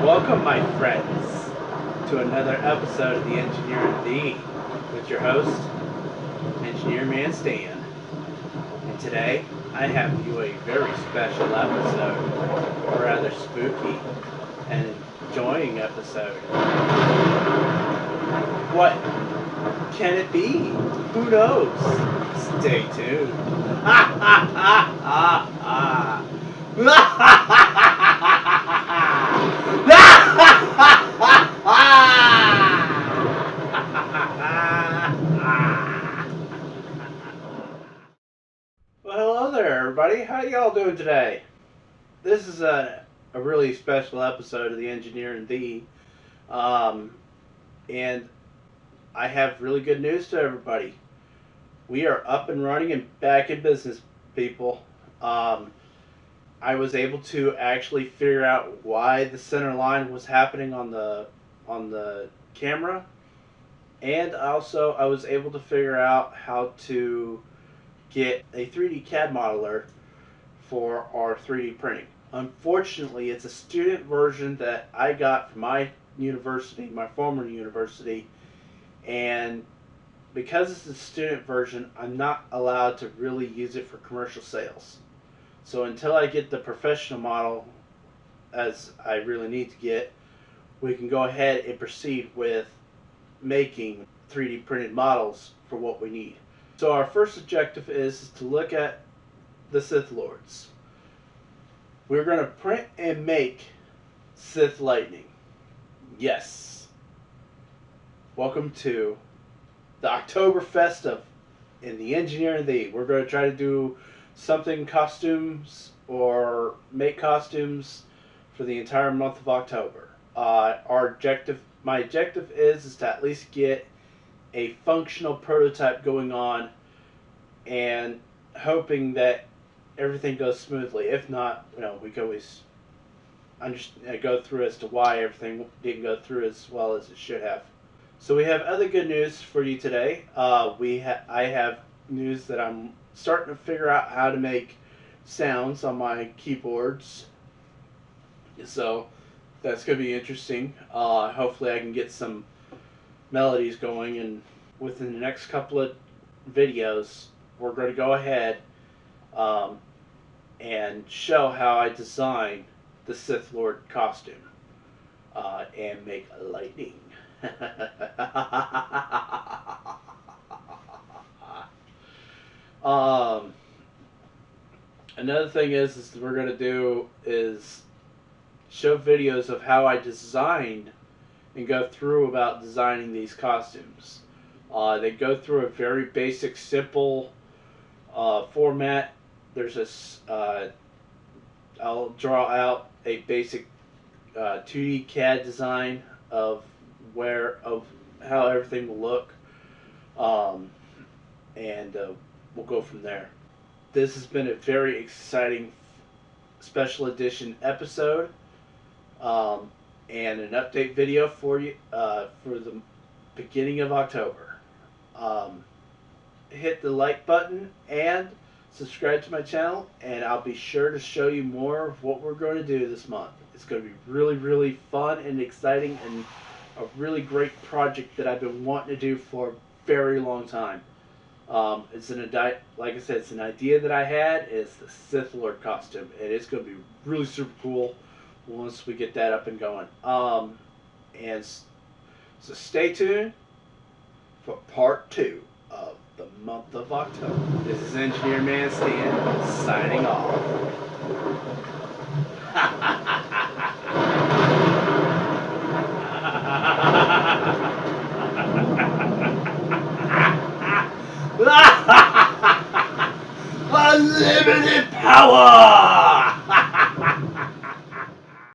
Welcome, my friends, to another episode of The Engineer and Thee with your host, Engineer Man Stan. And today, I have you a very special episode, a rather spooky and enjoying episode. What can it be? Who knows? Stay tuned. Ha ha ha ha ha. Well, hello there, everybody. How y'all doing today? This is a really special episode of The Engineer and Thee. And I have really good news to everybody. We are up and running and back in business, people. I was able to actually figure out why the center line was happening on the camera, and also I was able to figure out how to get a 3D CAD modeler for our 3D printing. Unfortunately, it's a student version that I got from my university, my former university, and because it's a student version, I'm not allowed to really use it for commercial sales. So until I get the professional model, as I really need to get, we can go ahead and proceed with making 3D printed models for what we need. So our first objective is to look at the Sith Lords. We're going to print and make Sith Lightning. Yes. Welcome to the Oktoberfest of in the Engineer and Thee. We're going to try to do something costumes or make costumes for the entire month of October. My objective is to at least get a functional prototype going on, and hoping that everything goes smoothly. If not, we can always go through as to why everything didn't go through as well as it should have. So we have other good news for you today. I have news that I'm starting to figure out how to make sounds on my keyboards. So that's going to be interesting. Hopefully I can get some melodies going, and within the next couple of videos we're going to go ahead and show how I design the Sith Lord costume and make lightning. Another thing is we're going to do is show videos of how I designed and go through about designing these costumes. They go through a very basic, simple format. There's this, I'll draw out a basic 2D CAD design of how everything will look, and we'll go from there. This has been a very exciting special edition episode, and an update video for you for the beginning of October. Hit the like button and subscribe to my channel, and I'll be sure to show you more of what we're going to do this month. It's going to be really, really fun and exciting, and a really great project that I've been wanting to do for a very long time. Like I said, it's an idea that I had. It's the Sith Lord costume, and it's going to be really super cool once we get that up and going. So stay tuned for part 2 of the month of October. This is Engineer Man Stan signing off. Unlimited power!